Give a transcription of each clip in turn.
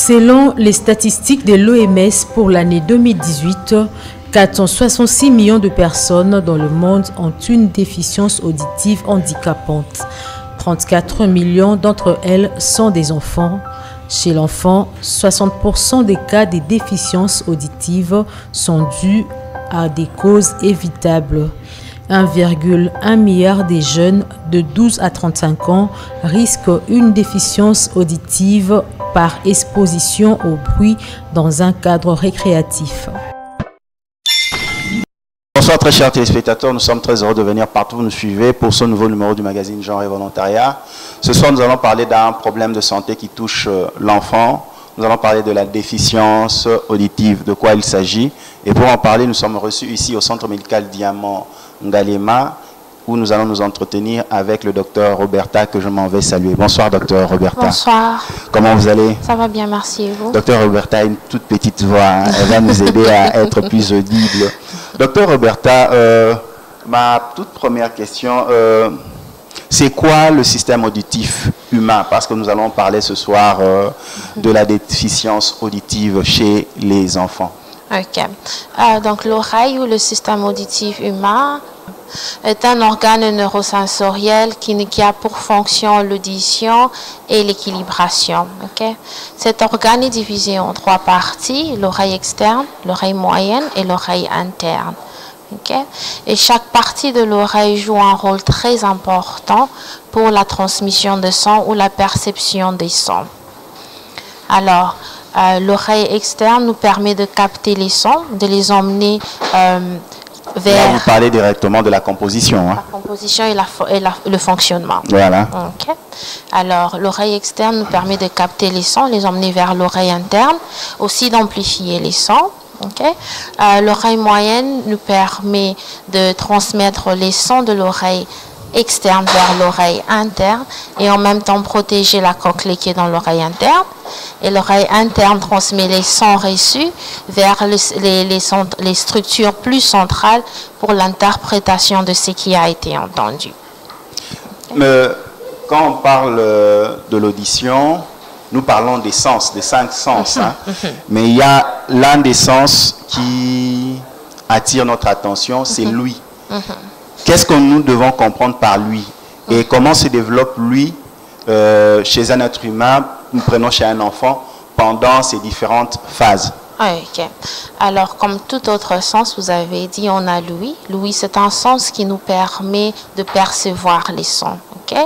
Selon les statistiques de l'OMS pour l'année 2018, 466 millions de personnes dans le monde ont une déficience auditive handicapante. 34 millions d'entre elles sont des enfants. Chez l'enfant, 60% des cas de déficience auditive sont dus à des causes évitables. 1,1 milliard des jeunes de 12 à 35 ans risquent une déficience auditive par exposition au bruit dans un cadre récréatif. Bonsoir très chers téléspectateurs, nous sommes très heureux de venir partout où vous nous suivez pour ce nouveau numéro du magazine Genre et Volontariat. Ce soir nous allons parler d'un problème de santé qui touche l'enfant. Nous allons parler de la déficience auditive, de quoi il s'agit. Et pour en parler, nous sommes reçus ici au Centre médical Diamant Ngalema, où nous allons nous entretenir avec le docteur Roberta, que je m'en vais saluer. Bonsoir docteur Roberta. Bonsoir. Comment vous allez? Ça va bien, merci. Et vous? Docteur Roberta a une toute petite voix, hein. Elle va nous aider à être plus audible. Docteur Roberta, ma toute première question, c'est quoi le système auditif humain? Parce que nous allons parler ce soir de la déficience auditive chez les enfants. Ok. Donc l'oreille ou le système auditif humain est un organe neurosensoriel qui a pour fonction l'audition et l'équilibration. Okay? Cet organe est divisé en 3 parties, l'oreille externe, l'oreille moyenne et l'oreille interne. Okay? Et chaque partie de l'oreille joue un rôle très important pour la transmission de son ou la perception des sons. Alors, l'oreille externe nous permet de capter les sons, de les emmener vers... Là, vous parlez directement de la composition. Hein. La composition et le fonctionnement. Voilà. Okay. Alors, l'oreille externe nous permet de capter les sons, les emmener vers l'oreille interne, aussi d'amplifier les sons. Okay. L'oreille moyenne nous permet de transmettre les sons de l'oreille externe vers l'oreille interne et en même temps protéger la cochlée qui est dans l'oreille interne. Et l'oreille interne transmet les sons reçus vers les structures plus centrales pour l'interprétation de ce qui a été entendu. Mais quand on parle de l'audition, nous parlons des sens, des 5 sens. Hein. Mais il y a l'un des sens qui attire notre attention, c'est l'ouïe. Qu'est-ce que nous devons comprendre par lui? Et comment se développe lui chez un être humain, nous prenons chez un enfant, pendant ces différentes phases? Ok. Alors, comme tout autre sens, vous avez dit, on a l'ouïe. L'ouïe, c'est un sens qui nous permet de percevoir les sons. Okay?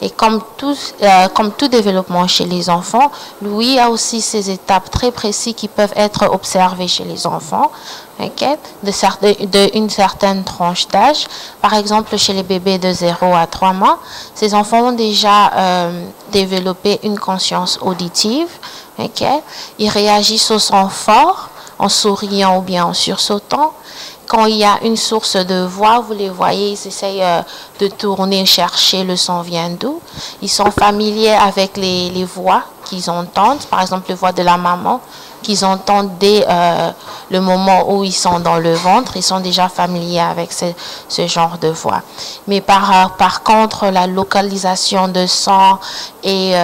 Et comme tout développement chez les enfants, l'ouïe a aussi ses étapes très précises qui peuvent être observées chez les enfants. Okay? Une certaine tranche d'âge. Par exemple, chez les bébés de 0 à 3 mois, ces enfants ont déjà développé une conscience auditive. Okay? Ils réagissent au son fort, en souriant ou bien en sursautant. Quand il y a une source de voix, vous les voyez, ils essayent de tourner, chercher le son vient d'où. Ils sont familiers avec les voix qu'ils entendent, par exemple les voix de la maman, qu'ils entendent dès le moment où ils sont dans le ventre. Ils sont déjà familiers avec ce genre de voix. Mais par contre, la localisation de son et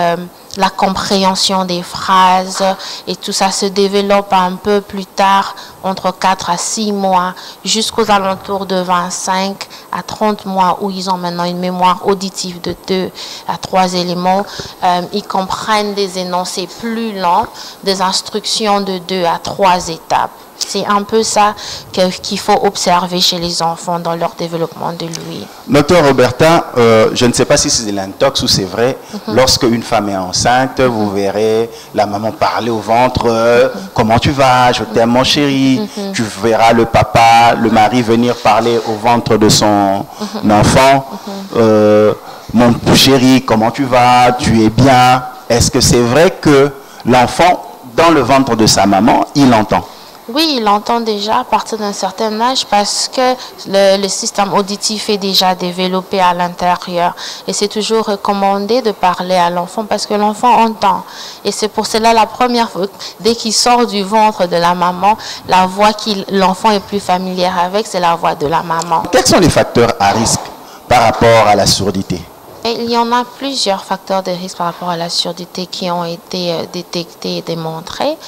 la compréhension des phrases et tout ça se développe un peu plus tard, entre 4 à 6 mois, jusqu'aux alentours de 25 à 30 mois, où ils ont maintenant une mémoire auditive de 2 à 3 éléments. Ils comprennent des énoncés plus lents, des instructions de 2 à 3 étapes. C'est un peu ça qu'il faut observer chez les enfants dans leur développement de l'ouïe. Docteur Roberta, je ne sais pas si c'est l'intox ou c'est vrai, lorsque une femme est enceinte, vous verrez la maman parler au ventre, comment tu vas, je t'aime mon chéri, tu verras le papa, le mari venir parler au ventre de son enfant, mon chéri, comment tu vas, tu es bien. Est-ce que c'est vrai que l'enfant, dans le ventre de sa maman, il entend? Oui, il entend déjà à partir d'un certain âge parce que le système auditif est déjà développé à l'intérieur. Et c'est toujours recommandé de parler à l'enfant parce que l'enfant entend. Et c'est pour cela la première fois, dès qu'il sort du ventre de la maman, la voix que l'enfant est plus familier avec, c'est la voix de la maman. Quels sont les facteurs à risque par rapport à la surdité? Et il y en a plusieurs facteurs de risque par rapport à la surdité qui ont été détectés et démontrés.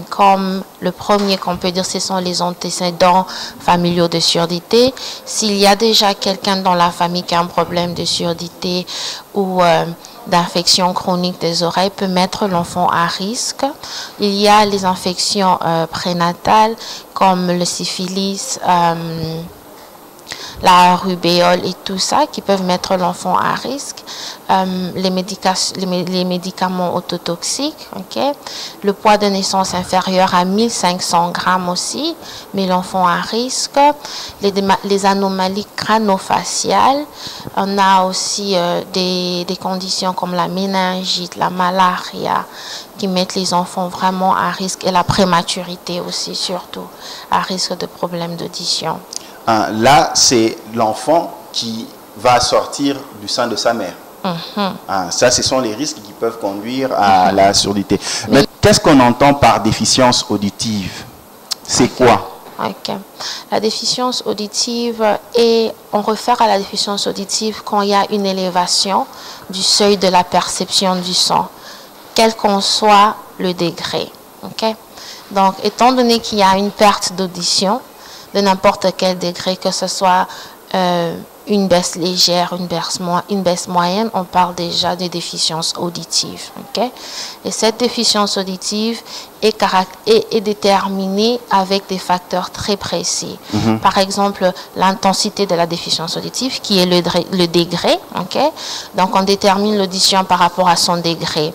Comme le premier qu'on peut dire, ce sont les antécédents familiaux de surdité. S'il y a déjà quelqu'un dans la famille qui a un problème de surdité ou d'infection chronique des oreilles, peut mettre l'enfant à risque. Il y a les infections prénatales comme le syphilis, la rubéole et tout ça qui peuvent mettre l'enfant à risque. Les médicaments autotoxiques, le poids de naissance inférieur à 1500 grammes aussi, met l'enfant à risque. Les anomalies crâno-faciales. On a aussi des conditions comme la méningite, la malaria, qui mettent les enfants vraiment à risque, et la prématurité aussi, surtout, à risque de problèmes d'audition. Là, c'est l'enfant qui va sortir du sein de sa mère. Ça, ce sont les risques qui peuvent conduire à la surdité. Mais qu'est-ce qu'on entend par déficience auditive? C'est quoi? La déficience auditive, et on réfère à la déficience auditive quand il y a une élévation du seuil de la perception du son, quel qu'en soit le degré. Donc, étant donné qu'il y a une perte d'audition, de n'importe quel degré, que ce soit une baisse légère, une baisse moyenne, on parle déjà de déficience auditive. Et cette déficience auditive est déterminée avec des facteurs très précis. Par exemple, l'intensité de la déficience auditive, qui est le degré. Donc, on détermine l'audition par rapport à son degré.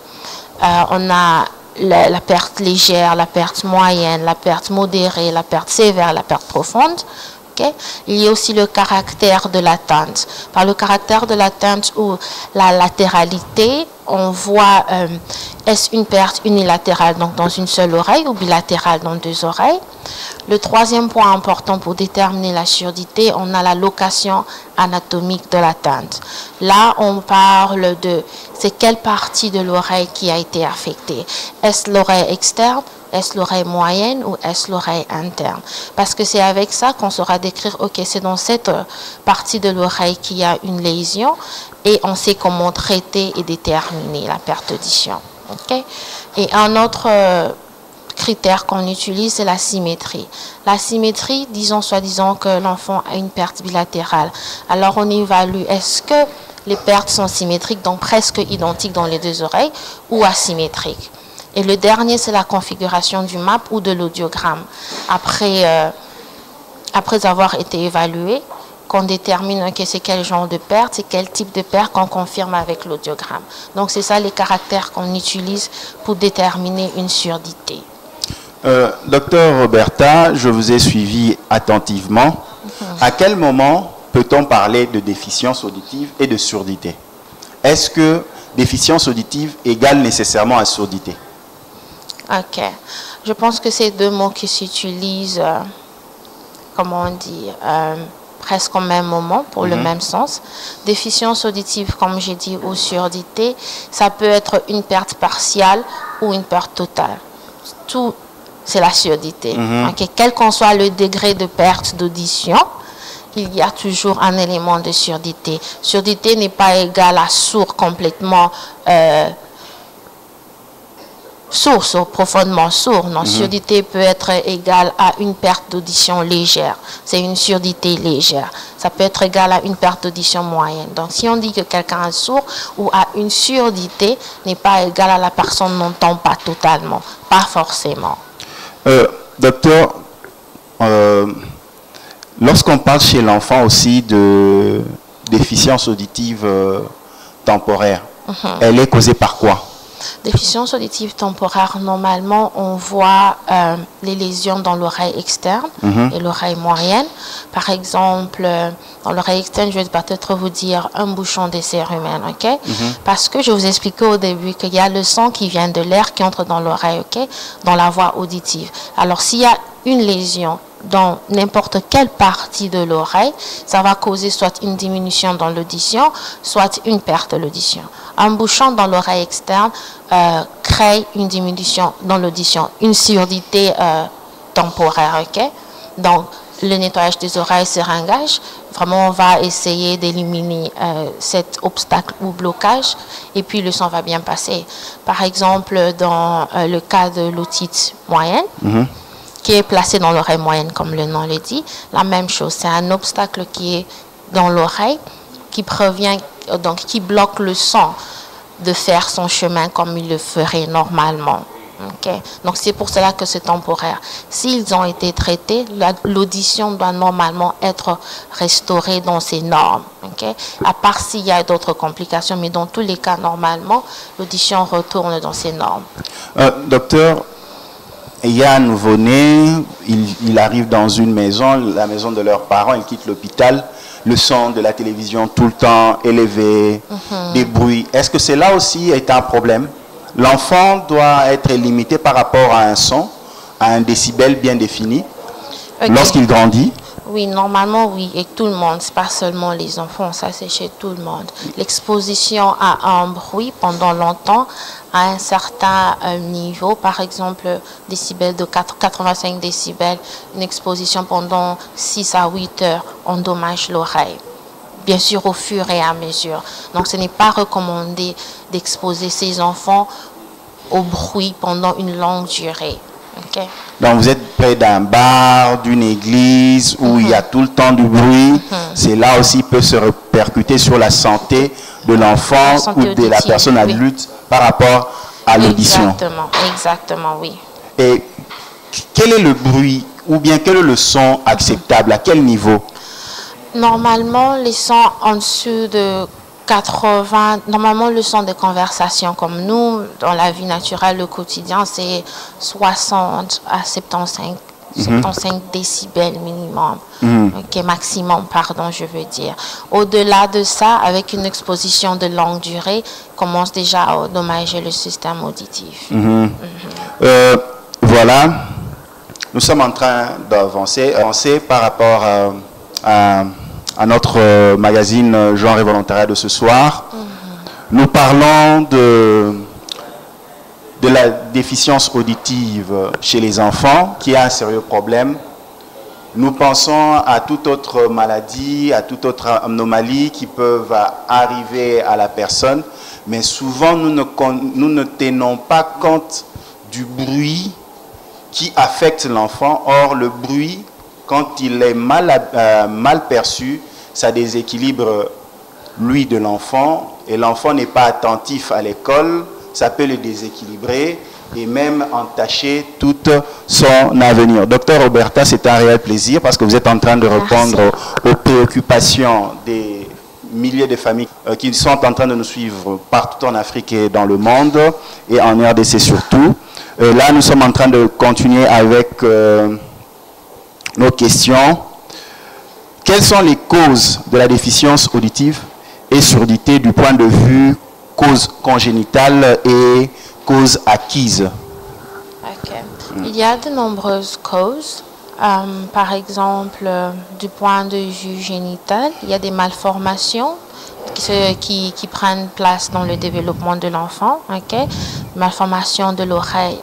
On a la perte légère, la perte moyenne, la perte modérée, la perte sévère, la perte profonde. Il y a aussi le caractère de l'atteinte. Par le caractère de l'atteinte ou la latéralité, on voit est-ce une perte unilatérale, donc dans une seule oreille, ou bilatérale dans deux oreilles. Le troisième point important pour déterminer la surdité, on a la location anatomique de l'atteinte. Là, on parle de c'est quelle partie de l'oreille qui a été affectée. Est-ce l'oreille externe? Est-ce l'oreille moyenne ou est-ce l'oreille interne? Parce que c'est avec ça qu'on saura décrire, ok, c'est dans cette partie de l'oreille qu'il y a une lésion, et on sait comment traiter et déterminer la perte d'audition. Et un autre critère qu'on utilise, c'est la symétrie. La symétrie, disons soi-disant que l'enfant a une perte bilatérale. Alors on évalue, est-ce que les pertes sont symétriques, donc presque identiques dans les deux oreilles, ou asymétriques? Et le dernier, c'est la configuration du MAP ou de l'audiogramme. Après avoir été évalué, qu'on détermine que c'est quel genre de perte, c'est quel type de perte qu'on confirme avec l'audiogramme. Donc, c'est ça les caractères qu'on utilise pour déterminer une surdité. Docteur Roberta, je vous ai suivi attentivement. À quel moment peut-on parler de déficience auditive et de surdité? Est-ce que déficience auditive égale nécessairement à surdité? Je pense que c'est deux mots qui s'utilisent, comment on dit, presque au même moment, pour le même sens. Déficience auditive, comme j'ai dit, ou surdité, ça peut être une perte partielle ou une perte totale. Tout, c'est la surdité. Quel qu'en soit le degré de perte d'audition, il y a toujours un élément de surdité. Surdité n'est pas égal à sourd complètement, sourd, profondément sourd. Non, surdité peut être égale à une perte d'audition légère. C'est une surdité légère. Ça peut être égal à une perte d'audition moyenne. Donc, si on dit que quelqu'un est sourd ou a une surdité, n'est pas égal à la personne n'entend pas totalement. Pas forcément. Docteur, lorsqu'on parle chez l'enfant aussi de déficience auditive temporaire, elle est causée par quoi? Déficience auditive temporaire, normalement, on voit les lésions dans l'oreille externe et l'oreille moyenne. Par exemple, dans l'oreille externe, je vais peut-être vous dire un bouchon des cérumen, Parce que je vous expliquais au début qu'il y a le son qui vient de l'air qui entre dans l'oreille, dans la voie auditive. Alors, s'il y a une lésion dans n'importe quelle partie de l'oreille, ça va causer soit une diminution dans l'audition, soit une perte de l'audition. Un bouchon dans l'oreille externe crée une diminution dans l'audition, une surdité temporaire. Donc, le nettoyage des oreilles, séringage, vraiment, on va essayer d'éliminer cet obstacle ou blocage et puis le son va bien passer. Par exemple, dans le cas de l'otite moyenne, qui est placée dans l'oreille moyenne, comme le nom le dit, la même chose. C'est un obstacle qui est dans l'oreille, qui provient, donc qui bloque le son de faire son chemin comme il le ferait normalement. Okay. Donc c'est pour cela que c'est temporaire. S'ils ont été traités, l'audition doit normalement être restaurée dans ses normes. Okay. À part s'il y a d'autres complications, mais dans tous les cas, normalement, l'audition retourne dans ses normes. Docteur, il y a un nouveau-né, il arrive dans une maison, la maison de leurs parents, il quitte l'hôpital, le son de la télévision tout le temps élevé, des bruits. Est-ce que cela aussi est un problème? L'enfant doit être limité par rapport à un son, à un décibel bien défini, lorsqu'il grandit. Oui, normalement, oui. Et tout le monde, c'est pas seulement les enfants, ça c'est chez tout le monde. L'exposition à un bruit pendant longtemps, à un certain niveau, par exemple, décibels de 85 décibels, une exposition pendant 6 à 8 heures endommage l'oreille. Bien sûr, au fur et à mesure. Donc, ce n'est pas recommandé d'exposer ces enfants au bruit pendant une longue durée. Okay. Donc, vous êtes près d'un bar, d'une église où il y a tout le temps du bruit. C'est là aussi peut se répercuter sur la santé de l'enfant ou de la personne adulte par rapport à l'audition. Exactement, oui. Et quel est le bruit ou bien quel est le son acceptable? À quel niveau? Normalement, les sons en dessous de 80, normalement le son des conversations comme nous, dans la vie naturelle, le quotidien, c'est 60 à 75 décibels minimum, maximum, pardon, je veux dire. Au-delà de ça, avec une exposition de longue durée, commence déjà à endommager le système auditif. Voilà, nous sommes en train d'avancer par rapport à notre magazine Genre et Volontariat de ce soir. Nous parlons de la déficience auditive chez les enfants, qui est un sérieux problème. Nous pensons à toute autre maladie, à toute autre anomalie qui peuvent arriver à la personne, mais souvent nous ne tenons pas compte du bruit qui affecte l'enfant. Or, le bruit, quand il est mal perçu, ça déséquilibre lui de l'enfant, et l'enfant n'est pas attentif à l'école, ça peut le déséquilibrer et même entacher tout son avenir. Docteur Roberta, c'est un réel plaisir parce que vous êtes en train de répondre aux préoccupations des milliers de familles qui sont en train de nous suivre partout en Afrique et dans le monde, et en RDC surtout. Là, nous sommes en train de continuer avec nos questions. Quelles sont les causes de la déficience auditive et surdité du point de vue cause congénitale et cause acquise? Il y a de nombreuses causes. Par exemple, du point de vue génital, il y a des malformations qui prennent place dans le développement de l'enfant. Malformations de l'oreille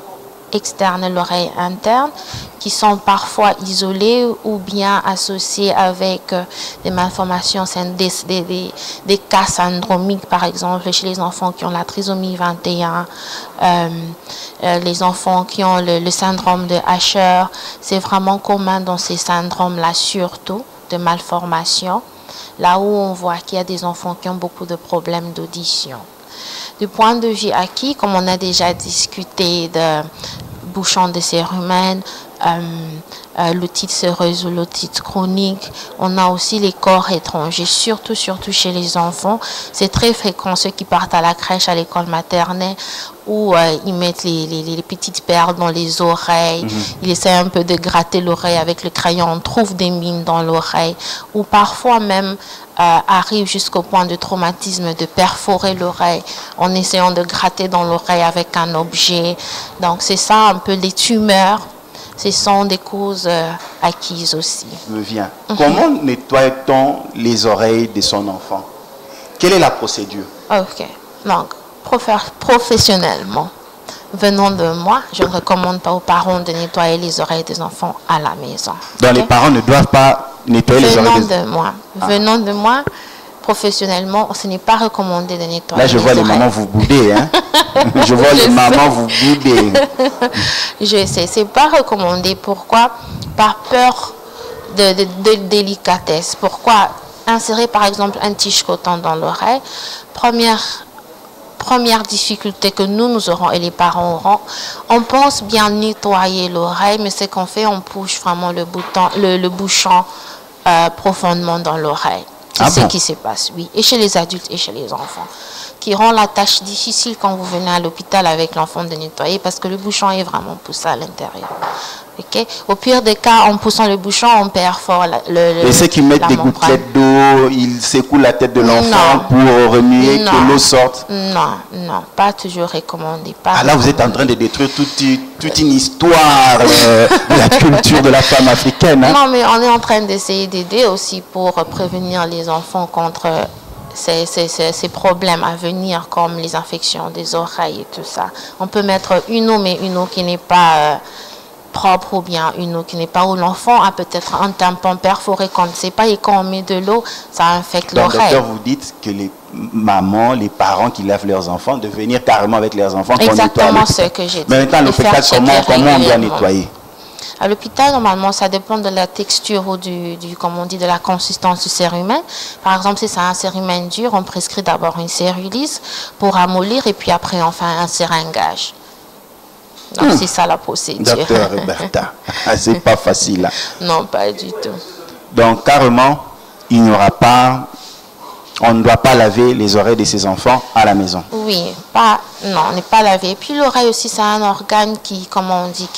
externe et l'oreille interne, qui sont parfois isolées ou bien associées avec des malformations, des cas syndromiques, par exemple chez les enfants qui ont la trisomie 21, les enfants qui ont le syndrome de Usher. C'est vraiment commun dans ces syndromes-là, surtout de malformations, là où on voit qu'il y a des enfants qui ont beaucoup de problèmes d'audition. Du point de vue acquis, comme on a déjà discuté de bouchons de cérumen, l'otite séreuse ou l'otite chronique, on a aussi les corps étrangers, surtout chez les enfants. C'est très fréquent, ceux qui partent à la crèche, à l'école maternelle, où ils mettent les petites perles dans les oreilles, ils essaient un peu de gratter l'oreille avec le crayon, on trouve des mines dans l'oreille, ou parfois même arrive jusqu'au point de traumatisme de perforer l'oreille en essayant de gratter dans l'oreille avec un objet. Donc c'est ça un peu les tumeurs. Ce sont des causes acquises aussi. Me vient. Comment nettoie-t-on les oreilles de son enfant? Quelle est la procédure? Donc, professionnellement. venant de moi, je ne recommande pas aux parents de nettoyer les oreilles des enfants à la maison. Donc les parents ne doivent pas nettoyer les oreilles de moi. Venant de moi, professionnellement, ce n'est pas recommandé de nettoyer. Là, je vois les mamans vous bouder. Hein? Je vois les mamans vous bouder. Je sais, c'est pas recommandé. Pourquoi? Par peur de délicatesse. Pourquoi? Insérer par exemple un tige coton dans l'oreille. Première difficulté que nous aurons et les parents auront, on pense bien nettoyer l'oreille, mais ce qu'on fait, on pousse vraiment le bouchon profondément dans l'oreille. C'est ce qui se passe, oui. Et chez les adultes et chez les enfants. Qui rend la tâche difficile quand vous venez à l'hôpital avec l'enfant de nettoyer parce que le bouchon est vraiment poussé à l'intérieur. Okay? Au pire des cas, en poussant le bouchon, on perd fort et ceux qui mettent des gouttelettes d'eau, ils secouent la tête de l'enfant pour remuer que l'eau sorte. Non, pas toujours recommandé. Là, vous êtes en train de détruire toute une histoire de la culture de la femme africaine. Hein? Non, mais on est en train d'essayer d'aider aussi pour prévenir les enfants contre ces problèmes à venir comme les infections des oreilles et tout ça. On peut mettre une eau, mais une eau qui n'est pas propre ou bien une eau qui n'est pas où l'enfant a peut-être un tampon perforé qu'on ne sait pas et quand on met de l'eau, ça infecte l'oreille. Docteur, vous dites que les mamans, les parents qui lavent leurs enfants, de venir carrément avec leurs enfants. Exactement ce que j'ai dit. Mais maintenant, l'hôpital, comment on doit nettoyer? À l'hôpital, normalement, ça dépend de la texture ou comme on dit, de la consistance du cérumen. Par exemple, si c'est un cérumen dur, on prescrit d'abord une cérulyse pour amollir et puis après, on fait un séringage. Donc, c'est ça la procédure. Docteur Roberta, c'est pas facile. Hein. Non, pas du tout. Donc, carrément, il n'y aura pas... On ne doit pas laver les oreilles de ses enfants à la maison. Oui, non, on n'est pas lavé. Et puis l'oreille aussi, c'est un organe qui, comment on dit,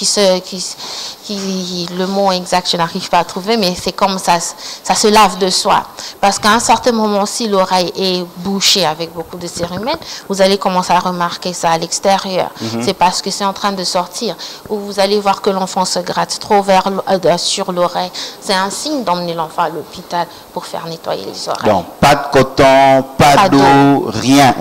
le mot exact, je n'arrive pas à trouver, mais c'est comme ça se lave de soi. Parce qu'à un certain moment, si l'oreille est bouchée avec beaucoup de cérumen, vous allez commencer à remarquer ça à l'extérieur. C'est parce que c'est en train de sortir. Ou vous allez voir que l'enfant se gratte trop sur l'oreille. C'est un signe d'emmener l'enfant à l'hôpital pour faire nettoyer les oreilles. Donc, pas de coton, pas d'eau, rien.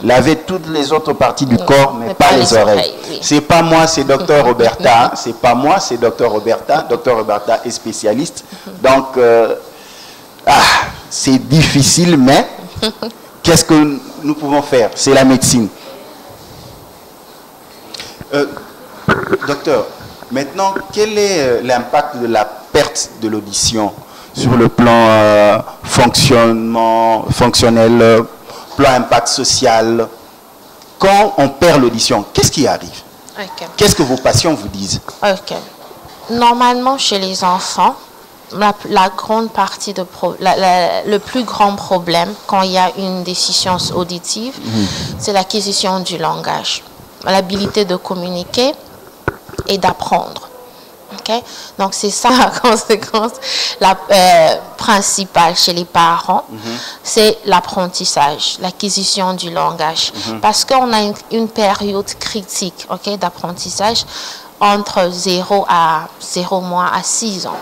Lavez toutes les autres parties du corps, mais pas les oreilles. Oui. C'est pas moi, c'est Docteur Roberta. C'est pas moi, c'est Docteur Roberta. Docteur Roberta est spécialiste. Donc, c'est difficile, mais qu'est-ce que nous pouvons faire? C'est la médecine. Docteur, maintenant, quel est l'impact de la perte de l'audition sur le plan fonctionnel, plan impact social? Quand on perd l'audition, qu'est-ce qui arrive? Qu'est-ce que vos patients vous disent? Normalement, chez les enfants, la grande partie le plus grand problème quand il y a une déficience auditive, c'est l'acquisition du langage, l'habilité de communiquer et d'apprendre. Donc c'est ça la conséquence principale chez les parents, c'est l'apprentissage, l'acquisition du langage. Parce qu'on a une période critique d'apprentissage entre 0 mois à 6 ans.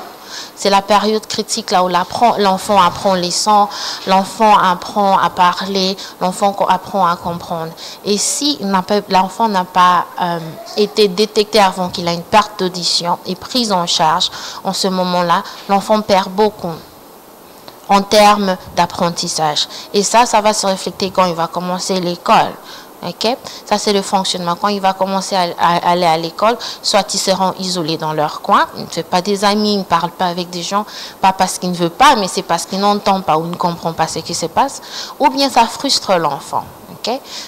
C'est la période critique là où l'enfant apprend les sons, l'enfant apprend à parler, l'enfant apprend à comprendre. Et si l'enfant n'a pas été détecté avant qu'il a une perte d'audition et prise en charge, en ce moment-là, l'enfant perd beaucoup en termes d'apprentissage. Et ça va se refléter quand il va commencer l'école. Ça, c'est le fonctionnement. Quand il va commencer à aller à l'école, soit ils seront isolés dans leur coin, ils ne font pas des amis, ils ne parlent pas avec des gens, pas parce qu'ils ne veulent pas, mais c'est parce qu'ils n'entendent pas ou ne comprennent pas ce qui se passe, ou bien ça frustre l'enfant.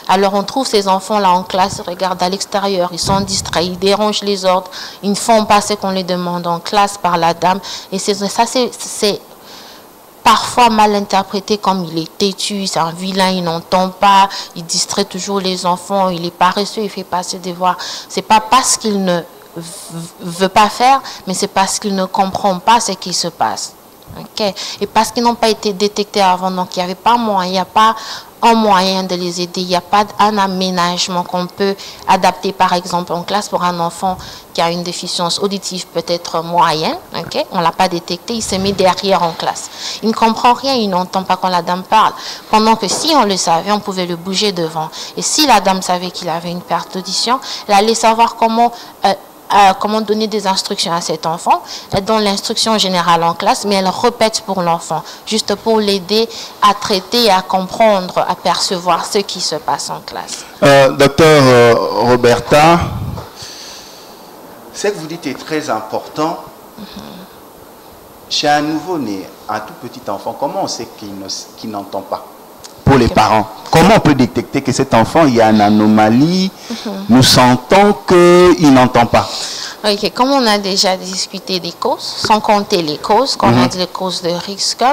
Alors on trouve ces enfants-là en classe, ils regardent à l'extérieur, ils sont distraits, ils dérangent les ordres, ils ne font pas ce qu'on les demande en classe par la dame, et c'est parfois mal interprété comme il est têtu, c'est un vilain, il n'entend pas, il distrait toujours les enfants, il est paresseux, il fait pas ses devoirs. C'est pas parce qu'il ne veut pas faire, mais c'est parce qu'il ne comprend pas ce qui se passe. Et parce qu'ils n'ont pas été détectés avant, donc il n'y avait pas moyen, il n'y a pas un moyen de les aider. Il n'y a pas un aménagement qu'on peut adapter, par exemple, en classe pour un enfant qui a une déficience auditive peut-être moyenne. Okay? On ne l'a pas détecté, il se met derrière en classe. Il ne comprend rien, il n'entend pas quand la dame parle. Pendant que si on le savait, on pouvait le bouger devant. Et si la dame savait qu'il avait une perte d'audition, elle allait savoir comment donner des instructions à cet enfant. Elle donne l'instruction générale en classe, mais elle répète pour l'enfant, juste pour l'aider à traiter, à comprendre, à percevoir ce qui se passe en classe. Docteur Roberta, ce que vous dites est très important. Chez un nouveau-né, un tout petit enfant, comment on sait qu'il n'entend pas? Pour les parents, comment on peut détecter que cet enfant, il y a une anomalie, nous sentons qu'il n'entend pas? Ok, comme on a déjà discuté des causes, sans compter les causes, qu'on a dit les causes de risque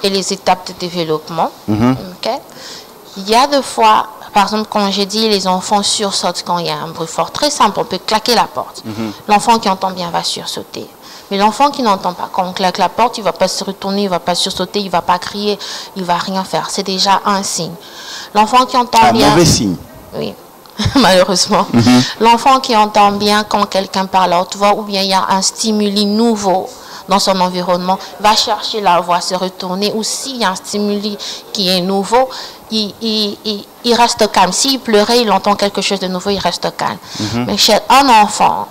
et les étapes de développement, okay? Il y a des fois, par exemple, quand j'ai dit les enfants sursautent quand il y a un bruit fort, très simple, on peut claquer la porte. L'enfant qui entend bien va sursauter. Mais l'enfant qui n'entend pas, quand on claque la porte, il ne va pas se retourner, il ne va pas sursauter, il ne va pas crier, il ne va rien faire. C'est déjà un signe. L'enfant qui entend bien... Un mauvais signe. Oui, malheureusement. L'enfant qui entend bien quand quelqu'un parle à haute voix ou bien il y a un stimuli nouveau dans son environnement, va chercher la voix, se retourner. Ou s'il y a un stimuli qui est nouveau, il reste calme. S'il pleurait, il entend quelque chose de nouveau, il reste calme. Mais chez un enfant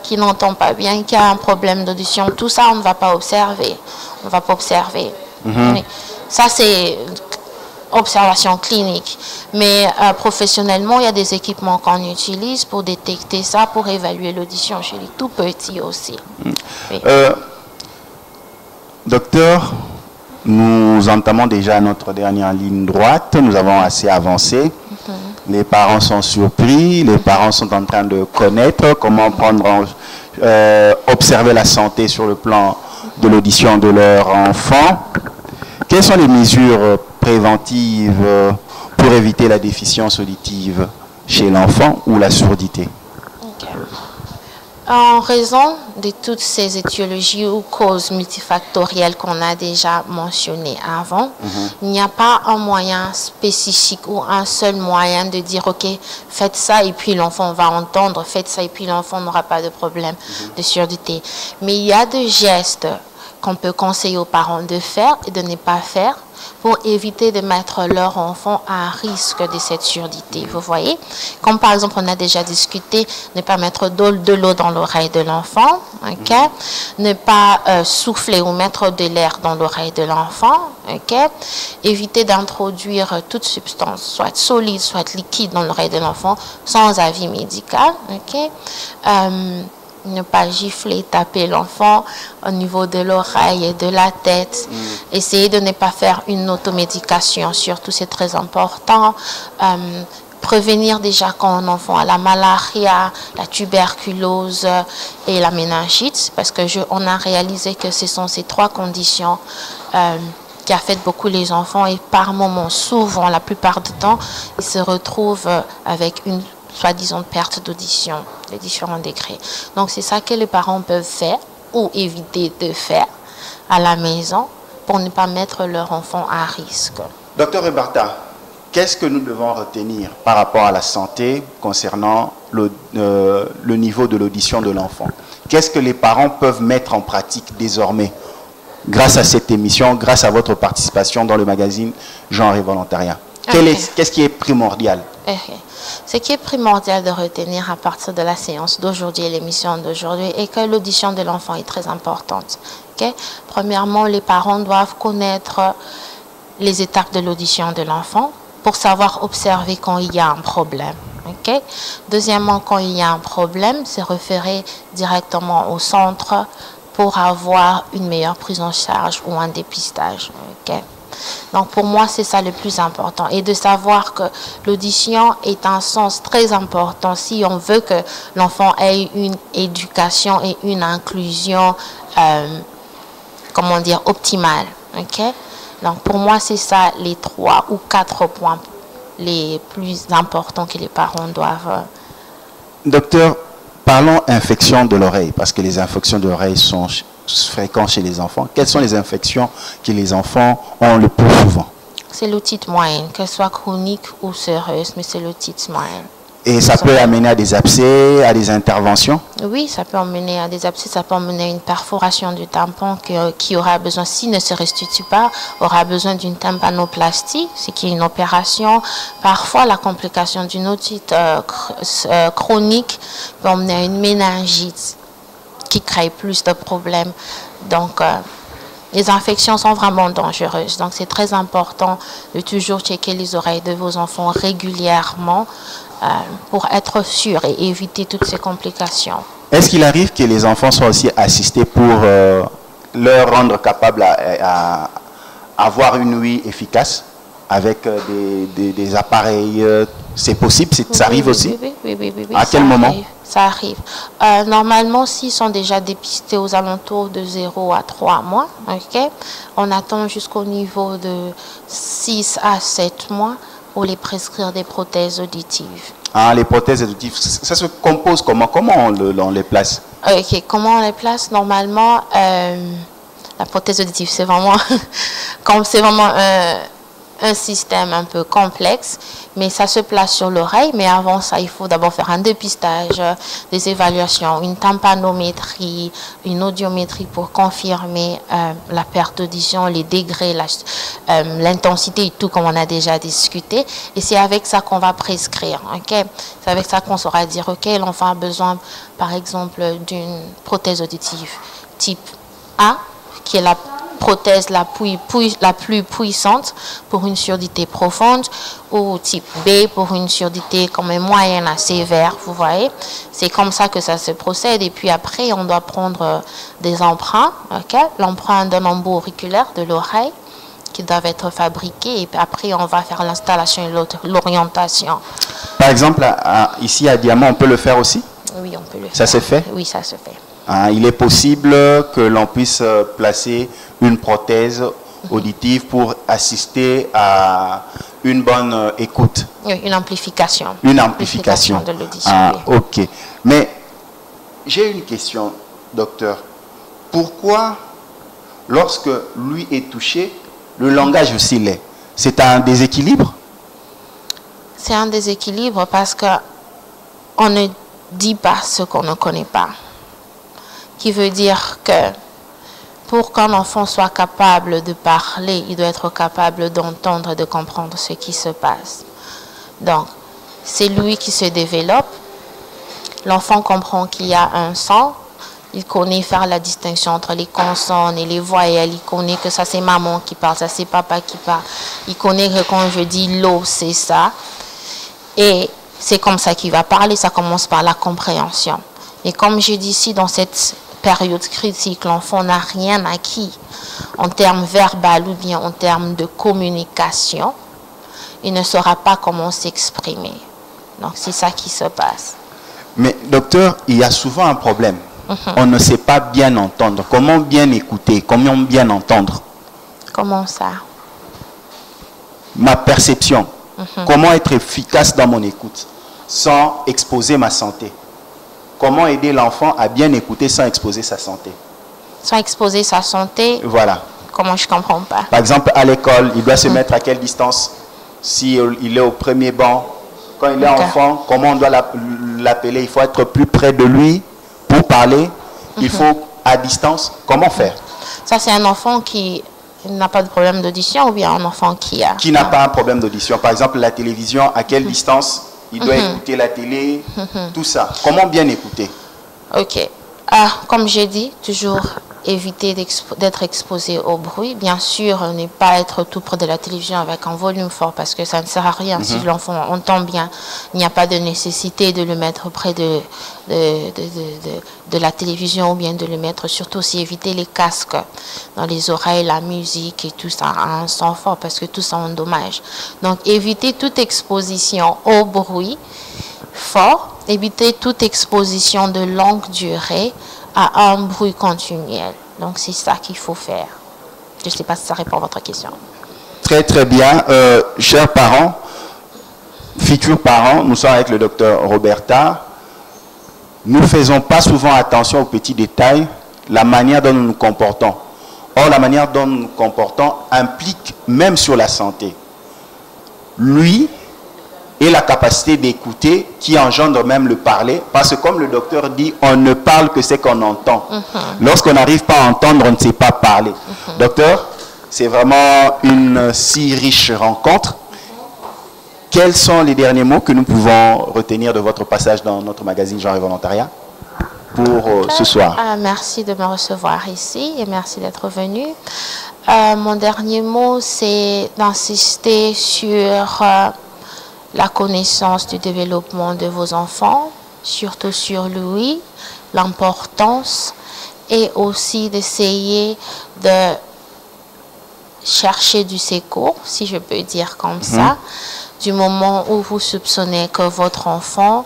qui n'entend pas bien, qui a un problème d'audition, tout ça, on ne va pas observer. On ne va pas observer. Ça, c'est observation clinique. Mais professionnellement, il y a des équipements qu'on utilise pour détecter ça, pour évaluer l'audition chez les tout petits aussi. Oui. Docteur, nous entamons déjà notre dernière ligne droite. Nous avons assez avancé. Les parents sont surpris, les parents sont en train de connaître comment observer la santé sur le plan de l'audition de leur enfant. Quelles sont les mesures préventives pour éviter la déficience auditive chez l'enfant ou la surdité? En raison de toutes ces étiologies ou causes multifactorielles qu'on a déjà mentionnées avant, il n'y a pas un moyen spécifique ou un seul moyen de dire, OK, faites ça et puis l'enfant va entendre, faites ça et puis l'enfant n'aura pas de problème de surdité. Mais il y a des gestes qu'on peut conseiller aux parents de faire et de ne pas faire pour éviter de mettre leur enfant à risque de cette surdité. Vous voyez? Comme par exemple, on a déjà discuté, ne pas mettre de l'eau dans l'oreille de l'enfant, okay? Ne pas souffler ou mettre de l'air dans l'oreille de l'enfant, okay? Éviter d'introduire toute substance, soit solide, soit liquide dans l'oreille de l'enfant, sans avis médical, okay? Ne pas gifler, taper l'enfant au niveau de l'oreille et de la tête. Essayer de ne pas faire une automédication, surtout c'est très important. Prévenir déjà quand un enfant a la malaria, la tuberculose et la méningite, parce que on a réalisé que ce sont ces trois conditions qui affectent beaucoup les enfants et par moment, souvent, la plupart du temps, ils se retrouvent avec une soi-disant perte d'audition, de différents degrés. Donc c'est ça que les parents peuvent faire ou éviter de faire à la maison pour ne pas mettre leur enfant à risque. Docteur Roberta, qu'est-ce que nous devons retenir par rapport à la santé concernant le niveau de l'audition de l'enfant? Qu'est-ce que les parents peuvent mettre en pratique désormais grâce à cette émission, grâce à votre participation dans le magazine Genre et Volontariat? Qu'est-ce qui est primordial? Ce qui est primordial de retenir à partir de la séance d'aujourd'hui et l'émission d'aujourd'hui est que l'audition de l'enfant est très importante. Okay? Premièrement, les parents doivent connaître les étapes de l'audition de l'enfant pour savoir observer quand il y a un problème. Okay? Deuxièmement, quand il y a un problème, se référer directement au centre pour avoir une meilleure prise en charge ou un dépistage. Okay? Donc pour moi, c'est ça le plus important. Et de savoir que l'audition est un sens très important si on veut que l'enfant ait une éducation et une inclusion, comment dire, optimale. Okay? Donc pour moi, c'est ça les 3 ou 4 points les plus importants que les parents doivent... Docteur, parlons infection de l'oreille, parce que les infections de l'oreille sont fréquentes chez les enfants. Quelles sont les infections que les enfants ont le plus souvent? C'est l'otite moyenne, qu'elle soit chronique ou sérieuse, mais c'est l'otite moyenne. Et ça peut amener à des abcès, à des interventions? Oui, ça peut amener à des abcès, ça peut amener à une perforation du tampon qui aura besoin, s'il ne se restitue pas, aura besoin d'une tympanoplastie, ce qui est une opération. Parfois, la complication d'une otite chronique peut amener à une méningite qui crée plus de problèmes. Donc, les infections sont vraiment dangereuses. Donc, c'est très important de toujours checker les oreilles de vos enfants régulièrement pour être sûr et éviter toutes ces complications. Est-ce qu'il arrive que les enfants soient aussi assistés pour leur rendre capables à avoir une ouïe efficace avec des appareils? C'est possible? Ça arrive aussi? Oui. À quel moment? Ça arrive. Normalement, s'ils sont déjà dépistés aux alentours de 0 à 3 mois, okay, on attend jusqu'au niveau de 6 à 7 mois pour les prescrire des prothèses auditives. Ah, les prothèses auditives, ça se compose comment? Comment on les place? Ok, comment on les place? Normalement, la prothèse auditive, c'est vraiment, un système un peu complexe, mais ça se place sur l'oreille. Mais avant ça, il faut d'abord faire un dépistage, des évaluations, une tympanométrie, une audiométrie pour confirmer la perte d'audition, les degrés, l'intensité et tout comme on a déjà discuté. Et c'est avec ça qu'on va prescrire. Okay? C'est avec ça qu'on saura dire, ok, l'enfant a besoin, par exemple, d'une prothèse auditive type A, qui est la prothèse la plus puissante pour une surdité profonde, ou type B pour une surdité quand même moyenne à sévère, vous voyez. C'est comme ça que ça se procède. Et puis après, on doit prendre des emprunts, okay? L'emprunt d'un embout auriculaire de l'oreille qui doivent être fabriqués, et puis après on va faire l'installation et l'orientation. Par exemple, ici à Diamant, on peut le faire aussi? Oui, on peut le faire. Ça se fait? Oui, ça se fait. Il est possible que l'on puisse placer une prothèse auditive pour assister à une bonne écoute. Oui, une amplification. Une amplification de l'audition. Oui. Ok. Mais j'ai une question, docteur. Pourquoi, lorsque lui est touché, le langage aussi l'est? C'est un déséquilibre? C'est un déséquilibre parce que on ne dit pas ce qu'on ne connaît pas. Qui veut dire que pour qu'un enfant soit capable de parler, il doit être capable d'entendre et de comprendre ce qui se passe. Donc, c'est lui qui se développe. L'enfant comprend qu'il y a un son. Il connaît faire la distinction entre les consonnes et les voyelles. Il connaît que ça c'est maman qui parle, ça c'est papa qui parle. Il connaît que quand je dis l'eau, c'est ça. Et c'est comme ça qu'il va parler. Ça commence par la compréhension. Et comme je dis ici, dans cette période critique, l'enfant n'a rien acquis en termes verbal ou bien en termes de communication. Il ne saura pas comment s'exprimer. Donc c'est ça qui se passe. Mais docteur, il y a souvent un problème. On ne sait pas bien entendre. Comment bien écouter? Comment bien entendre? Comment ça? Ma perception. Comment être efficace dans mon écoute sans exposer ma santé? Comment aider l'enfant à bien écouter sans exposer sa santé? Sans exposer sa santé? Voilà. Comment je ne comprends pas? Par exemple, à l'école, il doit se mettre à quelle distance? S'il est au premier banc, quand il est enfant, comment on doit l'appeler? Il faut être plus près de lui pour parler. Il faut à distance. Comment faire? Ça, c'est un enfant qui n'a pas de problème d'audition ou bien un enfant qui a... Qui n'a pas un problème d'audition. Par exemple, la télévision, à quelle distance il doit écouter la télé, tout ça. Comment bien écouter? Ok. Comme j'ai dit, toujours éviter d'être exposé au bruit. Bien sûr, ne pas être tout près de la télévision avec un volume fort parce que ça ne sert à rien. Si l'enfant entend bien, il n'y a pas de nécessité de le mettre près de la télévision ou bien de le mettre, surtout aussi éviter les casques dans les oreilles, la musique et tout ça à un son fort parce que tout ça endommage. Donc, éviter toute exposition au bruit fort, éviter toute exposition de longue durée à un bruit continuel. Donc, c'est ça qu'il faut faire. Je ne sais pas si ça répond à votre question. Très, très bien. Chers parents, futurs parents, nous sommes avec le docteur Roberta. Nous ne faisons pas souvent attention aux petits détails, la manière dont nous nous comportons. Or, la manière dont nous nous comportons implique même sur la santé. lui, et la capacité d'écouter qui engendre même le parler, parce que comme le docteur dit, on ne parle que ce qu'on entend. Lorsqu'on n'arrive pas à entendre, on ne sait pas parler. Docteur, c'est vraiment une si riche rencontre. Quels sont les derniers mots que nous pouvons retenir de votre passage dans notre magazine Genre et Volontariat pour ce soir? Merci de me recevoir ici et merci d'être venu. Mon dernier mot, c'est d'insister sur la connaissance du développement de vos enfants, surtout sur Louis, l'importance, et aussi d'essayer de chercher du secours, si je peux dire comme ça, du moment où vous soupçonnez que votre enfant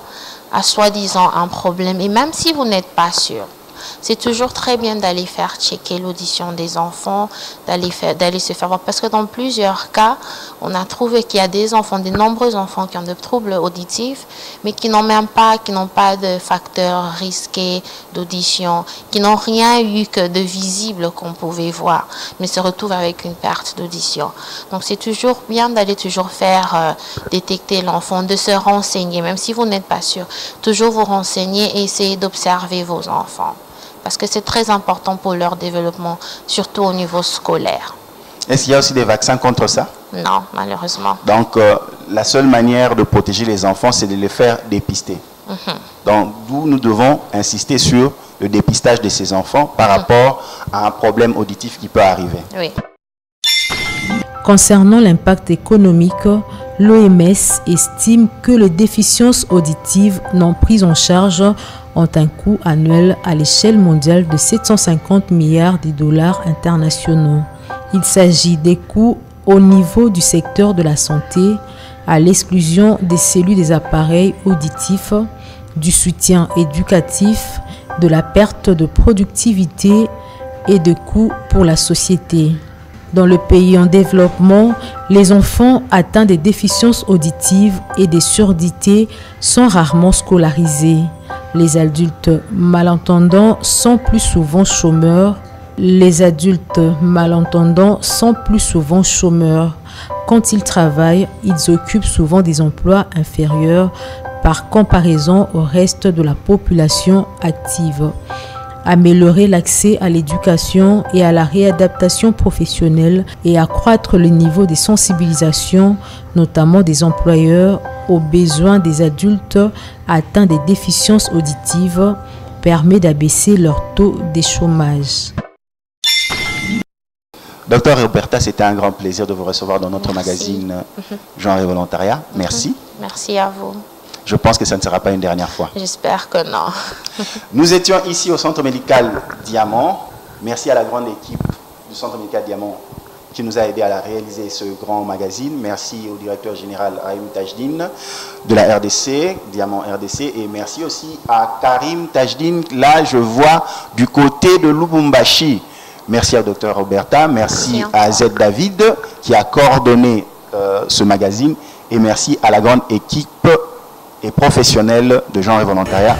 a soi-disant un problème, et même si vous n'êtes pas sûr, c'est toujours très bien d'aller faire checker l'audition des enfants, d'aller se faire voir. Parce que dans plusieurs cas, on a trouvé qu'il y a des enfants, de nombreux enfants qui ont des troubles auditifs, mais qui n'ont pas de facteurs risqués d'audition, qui n'ont rien eu que de visible qu'on pouvait voir, mais se retrouvent avec une perte d'audition. Donc c'est toujours bien d'aller toujours faire détecter l'enfant, de se renseigner, même si vous n'êtes pas sûr. Toujours vous renseigner et essayer d'observer vos enfants. Parce que c'est très important pour leur développement, surtout au niveau scolaire. Est-ce qu'il y a aussi des vaccins contre ça? Non, malheureusement. Donc, la seule manière de protéger les enfants, c'est de les faire dépister. Donc, d'où nous devons insister sur le dépistage de ces enfants par rapport à un problème auditif qui peut arriver. Oui. Concernant l'impact économique, l'OMS estime que les déficiences auditives non prises en charge ont un coût annuel à l'échelle mondiale de 750 milliards de dollars internationaux. Il s'agit des coûts au niveau du secteur de la santé, à l'exclusion des cellules des appareils auditifs, du soutien éducatif, de la perte de productivité et de coûts pour la société. Dans le pays en développement, les enfants atteints des déficiences auditives et des surdité sont rarement scolarisés. Les adultes malentendants sont plus souvent chômeurs. Quand ils travaillent, ils occupent souvent des emplois inférieurs par comparaison au reste de la population active. Améliorer l'accès à l'éducation et à la réadaptation professionnelle et accroître le niveau de sensibilisation, notamment des employeurs, aux besoins des adultes atteints des déficiences auditives, permet d'abaisser leur taux de chômage. Docteur Roberta, c'était un grand plaisir de vous recevoir dans notre magazine Genre et Volontariat. Merci. Merci à vous. Je pense que ça ne sera pas une dernière fois. J'espère que non. Nous étions ici au Centre médical Diamant. Merci à la grande équipe du Centre médical Diamant qui nous a aidé à réaliser ce grand magazine. Merci au directeur général Rahim Tajdine de la RDC, Diamant RDC. Et merci aussi à Karim Tajdine, là je vois du côté de Lubumbashi. Merci à Dr Roberta, merci à Z David qui a coordonné ce magazine. Et merci à la grande équipe et professionnels de Genre et Volontariat.